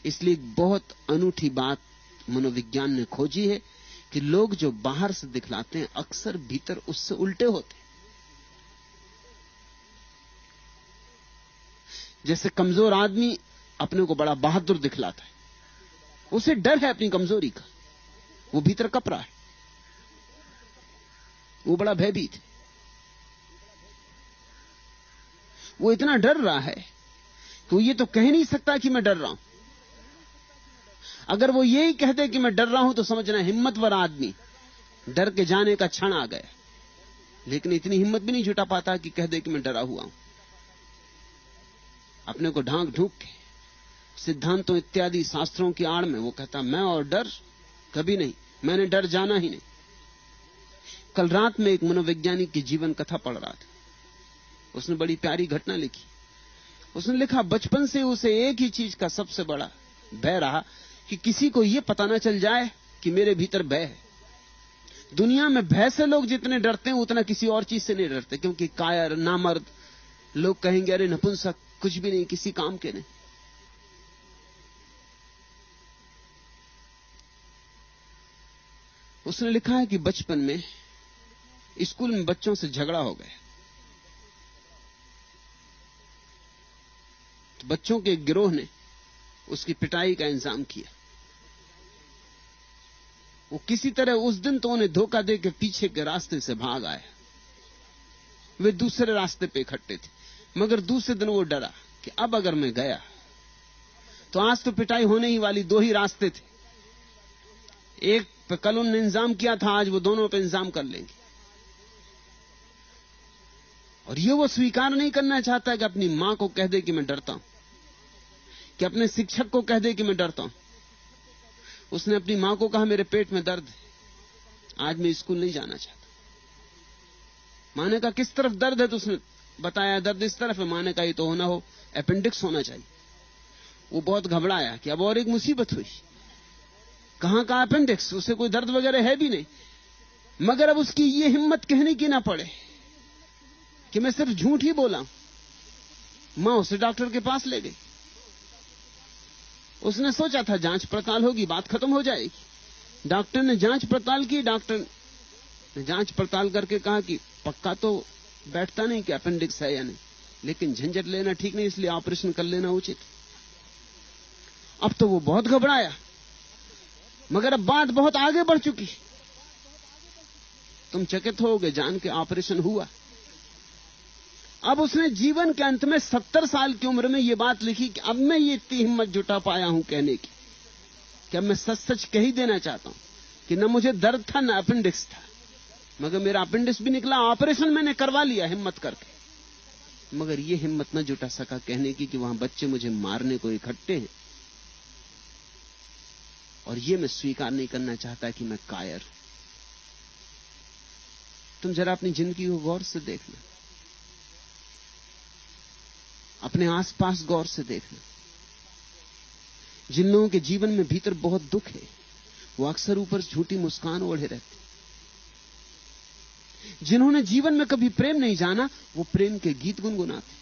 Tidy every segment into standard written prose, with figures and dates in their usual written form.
इसलिए बहुत अनूठी बात मनोविज्ञान ने खोजी है कि लोग जो बाहर से दिखलाते हैं अक्सर भीतर उससे उल्टे होते हैं। जैसे कमजोर आदमी अपने को बड़ा बहादुर दिखलाता है, उसे डर है अपनी कमजोरी का, वो भीतर कप रहा है, वो बड़ा भयभीत है, वो इतना डर रहा है कि वो ये तो कह नहीं सकता कि मैं डर रहा हूं। अगर वो यही कहते कि मैं डर रहा हूं तो समझना हिम्मतवर आदमी, डर के जाने का क्षण आ गया, लेकिन इतनी हिम्मत भी नहीं जुटा पाता कि कह दे कि मैं डरा हुआ हूं। अपने को ढांक ढूंक के सिद्धांतों इत्यादि शास्त्रों की आड़ में वो कहता मैं और डर कभी नहीं, मैंने डर जाना ही नहीं। कल रात में एक मनोवैज्ञानिक की जीवन कथा पढ़ रहा था, उसने बड़ी प्यारी घटना लिखी। उसने लिखा बचपन से उसे एक ही चीज का सबसे बड़ा भय रहा कि किसी को यह पता ना चल जाए कि मेरे भीतर भय है। दुनिया में भय से लोग जितने डरते हैं उतना किसी और चीज से नहीं डरते, क्योंकि कायर नामर्द लोग कहेंगे अरे नपुंसक, कुछ भी नहीं, किसी काम के नहीं। उसने लिखा है कि बचपन में स्कूल में बच्चों से झगड़ा हो गया, तो बच्चों के एक गिरोह ने उसकी पिटाई का इंतजाम किया। वो किसी तरह उस दिन तो उन्हें धोखा दे के पीछे के रास्ते से भाग आया। वे दूसरे रास्ते पे इकट्ठे थे, मगर दूसरे दिन वो डरा कि अब अगर मैं गया तो आज तो पिटाई होने ही वाली, दो ही रास्ते थे, एक पे कल उन्होंने इंतजाम किया था, आज वो दोनों पे इंतजाम कर लेंगे। और ये वो स्वीकार नहीं करना चाहता कि अपनी मां को कह दे कि मैं डरता हूं, कि अपने शिक्षक को कह दे कि मैं डरता हूं। उसने अपनी मां को कहा मेरे पेट में दर्द है, आज मैं स्कूल नहीं जाना चाहता। मां ने कहा किस तरफ दर्द है? तो उसने बताया दर्द इस तरफ है। मां ने कहा ये तो होना हो अपेंडिक्स होना चाहिए। वो बहुत घबराया कि अब और एक मुसीबत हुई, कहां का अपेंडिक्स, उसे कोई दर्द वगैरह है भी नहीं। मगर अब उसकी ये हिम्मत कहने की ना पड़े कि मैं सिर्फ झूठ ही बोला। मां उसे डॉक्टर के पास ले गई। उसने सोचा था जांच पड़ताल होगी, बात खत्म हो जाएगी। डॉक्टर ने जांच पड़ताल की। डॉक्टर ने जांच पड़ताल करके कहा कि पक्का तो बैठता नहीं कि अपेंडिक्स है या नहीं, लेकिन झंझट लेना ठीक नहीं, इसलिए ऑपरेशन कर लेना उचित। अब तो वो बहुत घबराया, मगर अब बात बहुत आगे बढ़ चुकी। तुम चकित होगे जान के ऑपरेशन हुआ। अब उसने जीवन के अंत में 70 साल की उम्र में यह बात लिखी कि अब मैं ये इतनी हिम्मत जुटा पाया हूं कहने की कि अब मैं सच सच कह ही देना चाहता हूं कि न मुझे दर्द था न अपेंडिक्स था, मगर मेरा अपेंडिक्स भी निकला, ऑपरेशन मैंने करवा लिया हिम्मत करके। मगर ये हिम्मत न जुटा सका कहने की कि वहां बच्चे मुझे मारने को इकट्ठे हैं, और ये मैं स्वीकार नहीं करना चाहता कि मैं कायर हूं। तुम जरा अपनी जिंदगी को गौर से देखना, अपने आसपास गौर से देखना। जिन लोगों के जीवन में भीतर बहुत दुख है, वो अक्सर ऊपर झूठी मुस्कान ओढ़े रहते। जिन्होंने जीवन में कभी प्रेम नहीं जाना, वो प्रेम के गीत गुनगुनाते।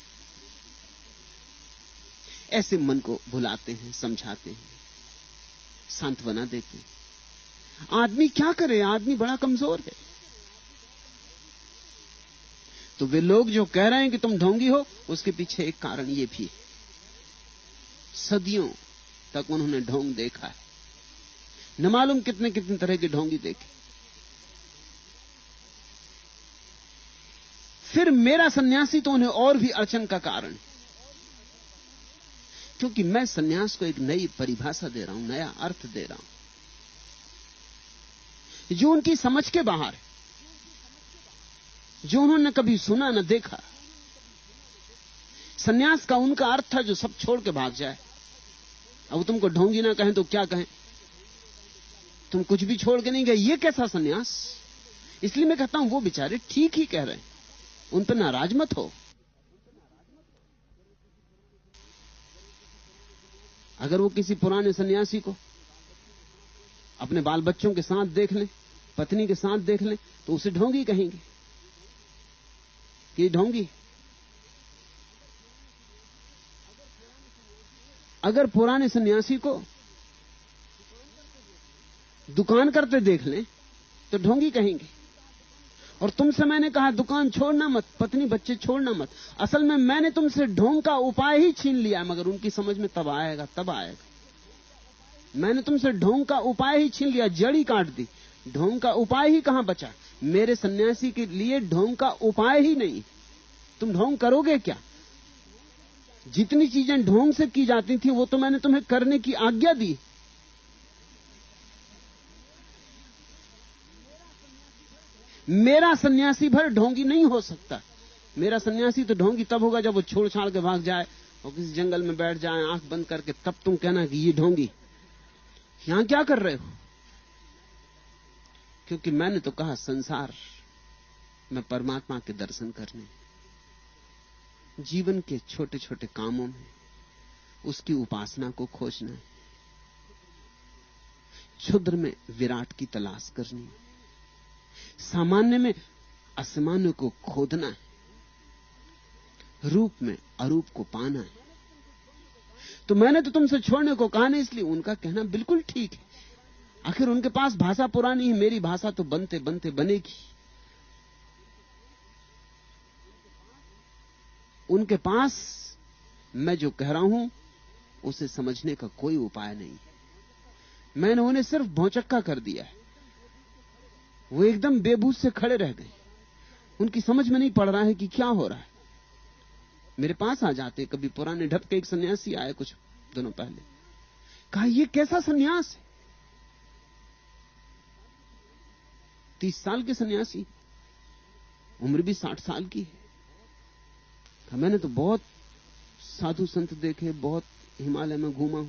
ऐसे मन को भुलाते हैं, समझाते हैं, सांत्वना देते हैं। आदमी क्या करे, आदमी बड़ा कमजोर है। तो वे लोग जो कह रहे हैं कि तुम ढोंगी हो, उसके पीछे एक कारण ये भी है, सदियों तक उन्होंने ढोंग देखा है, न मालूम कितने कितने तरह के ढोंगी देखे। फिर मेरा सन्यासी तो उन्हें और भी अड़चन का कारण है, क्योंकि मैं सन्यास को एक नई परिभाषा दे रहा हूं, नया अर्थ दे रहा हूं, जो उनकी समझ के बाहर है, जो उन्होंने कभी सुना न देखा। सन्यास का उनका अर्थ था जो सब छोड़ के भाग जाए। अब तुमको ढोंगी ना कहें तो क्या कहें? तुम कुछ भी छोड़ के नहीं गए, ये कैसा सन्यास? इसलिए मैं कहता हूं वो बेचारे ठीक ही कह रहे हैं, उन पर नाराज मत हो। अगर वो किसी पुराने सन्यासी को अपने बाल बच्चों के साथ देख लें, पत्नी के साथ देख लें, तो उसे ढोंगी कहेंगे कि ढोंगी। अगर पुराने सन्यासी को दुकान करते देख लें तो ढोंगी कहेंगे। और तुमसे मैंने कहा दुकान छोड़ना मत, पत्नी बच्चे छोड़ना मत। असल में मैंने तुमसे ढोंग का उपाय ही छीन लिया, मगर उनकी समझ में तब आएगा। मैंने तुमसे ढोंग का उपाय ही छीन लिया, जड़ी काट दी। ढोंग का उपाय ही कहां बचा? मेरे सन्यासी के लिए ढोंग का उपाय ही नहीं। तुम ढोंग करोगे क्या? जितनी चीजें ढोंग से की जाती थी वो तो मैंने तुम्हें करने की आज्ञा दी। मेरा सन्यासी भर ढोंगी नहीं हो सकता। मेरा सन्यासी तो ढोंगी तब होगा जब वो छोड़ छाड़ के भाग जाए और किसी जंगल में बैठ जाए आंख बंद करके, तब तुम कहना कि ये ढोंगी। यहां क्या कर रहे हो? क्योंकि मैंने तो कहा संसार में परमात्मा के दर्शन करने, जीवन के छोटे छोटे कामों में उसकी उपासना को खोजना है, क्षुद्र में विराट की तलाश करनी है, सामान्य में असामान्य को खोदना है, रूप में अरूप को पाना है। तो मैंने तो तुमसे छोड़ने को कहा नहीं, इसलिए उनका कहना बिल्कुल ठीक है। आखिर उनके पास भाषा पुरानी है, मेरी भाषा तो बनते बनते बनेगी। उनके पास मैं जो कह रहा हूं उसे समझने का कोई उपाय नहीं। मैंने उन्हें सिर्फ भौचक्का कर दिया है। वो एकदम बेबूस से खड़े रह गए। उनकी समझ में नहीं पड़ रहा है कि क्या हो रहा है। मेरे पास आ जाते, कभी पुराने ढप के एक सन्यासी आए कुछ दिनों पहले, कहा ये कैसा सन्यास है? 30 साल के सन्यासी, उम्र भी 60 साल की है। मैंने तो बहुत साधु संत देखे, बहुत हिमालय में घूमा हूं,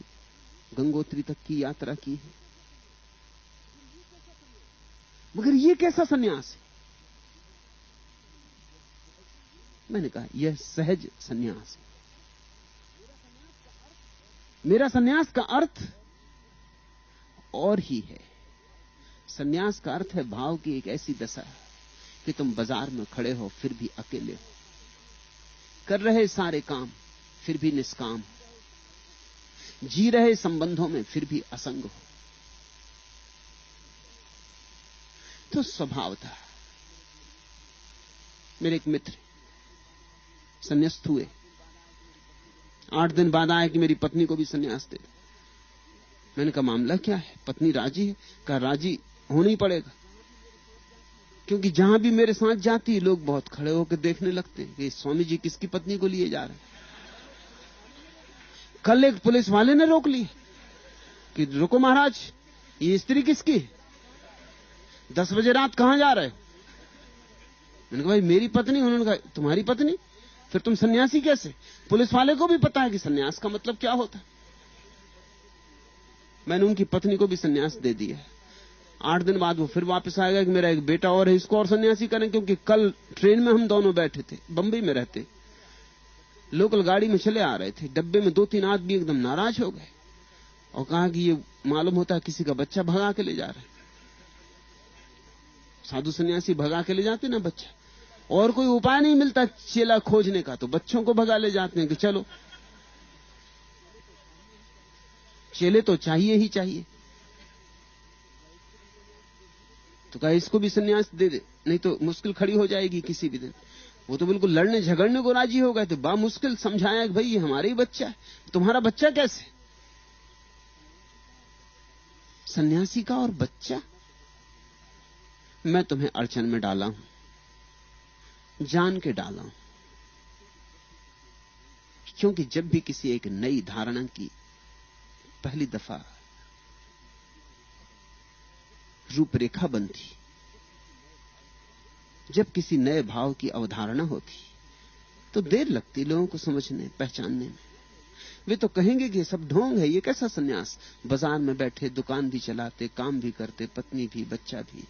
गंगोत्री तक की यात्रा की है, मगर ये कैसा सन्यास है? मैंने कहा यह सहज सन्यास है। मेरा सन्यास का अर्थ और ही है। सन्यास का अर्थ है भाव की एक ऐसी दशा कि तुम बाजार में खड़े हो फिर भी अकेले हो, कर रहे सारे काम फिर भी निष्काम, जी रहे संबंधों में फिर भी असंग हो। तो स्वभाव था। मेरे एक मित्र संन्यास्त हुए, 8 दिन बाद आए कि मेरी पत्नी को भी संन्यास दे। मैंने कहा मामला क्या है? पत्नी राजी है? कहा राजी होना ही पड़ेगा, क्योंकि जहां भी मेरे साथ जाती है लोग बहुत खड़े होकर देखने लगते हैं कि स्वामी जी किसकी पत्नी को लिए जा रहे हैं। कल एक पुलिस वाले ने रोक ली कि रुको महाराज, ये स्त्री किसकी? 10 बजे रात कहां जा रहे हो? मैंने कहा भाई मेरी पत्नी। उन्होंने कहा तुम्हारी पत्नी? फिर तुम सन्यासी कैसे? पुलिस वाले को भी पता है कि सन्यास का मतलब क्या होता है। मैंने उनकी पत्नी को भी सन्यास दे दिया। 8 दिन बाद वो फिर वापस आएगा कि मेरा एक बेटा और है, इसको और सन्यासी करें, क्योंकि कल ट्रेन में हम दोनों बैठे थे, बंबई में रहते, लोकल गाड़ी में चले आ रहे थे, डब्बे में 2-3 आदमी एकदम नाराज हो गए और कहा कि ये मालूम होता है किसी का बच्चा भगा के ले जा रहे हैं। साधु सन्यासी भगा के ले जाते ना बच्चा, और कोई उपाय नहीं मिलता चेला खोजने का, तो बच्चों को भगा ले जाते हैं कि चलो, चेले तो चाहिए ही चाहिए। तो कहा इसको भी सन्यास दे दे, नहीं तो मुश्किल खड़ी हो जाएगी किसी भी दिन। वो तो बिल्कुल लड़ने झगड़ने को राजी हो गए थे। बा मुश्किल समझाया कि भाई ये हमारा ही बच्चा है, तुम्हारा बच्चा कैसे? सन्यासी का और बच्चा? मैं तुम्हें अड़चन में डाला हूं, जान के डाला हूं, क्योंकि जब भी किसी एक नई धारणा की पहली दफा रूपरेखा बनती, जब किसी नए भाव की अवधारणा होती, तो देर लगती लोगों को समझने पहचानने में। वे तो कहेंगे कि सब ढोंग है, ये कैसा सन्यास? बाजार में बैठे, दुकान भी चलाते, काम भी करते, पत्नी भी, बच्चा भी,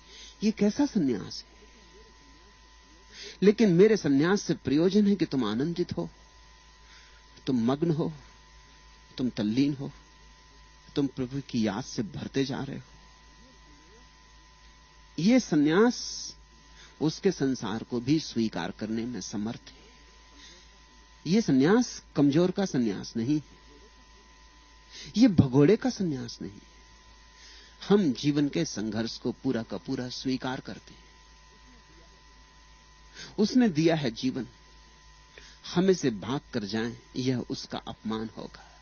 ये कैसा सन्यास है? लेकिन मेरे सन्यास से प्रयोजन है कि तुम आनंदित हो, तुम मग्न हो, तुम तल्लीन हो, तुम प्रभु की याद से भरते जा रहे हो। ये सन्यास उसके संसार को भी स्वीकार करने में समर्थ है। यह सन्यास कमजोर का सन्यास नहीं, ये भगोड़े का सन्यास नहीं। हम जीवन के संघर्ष को पूरा का पूरा स्वीकार करते हैं। उसने दिया है जीवन, हम इसे भाग कर जाएं, यह उसका अपमान होगा।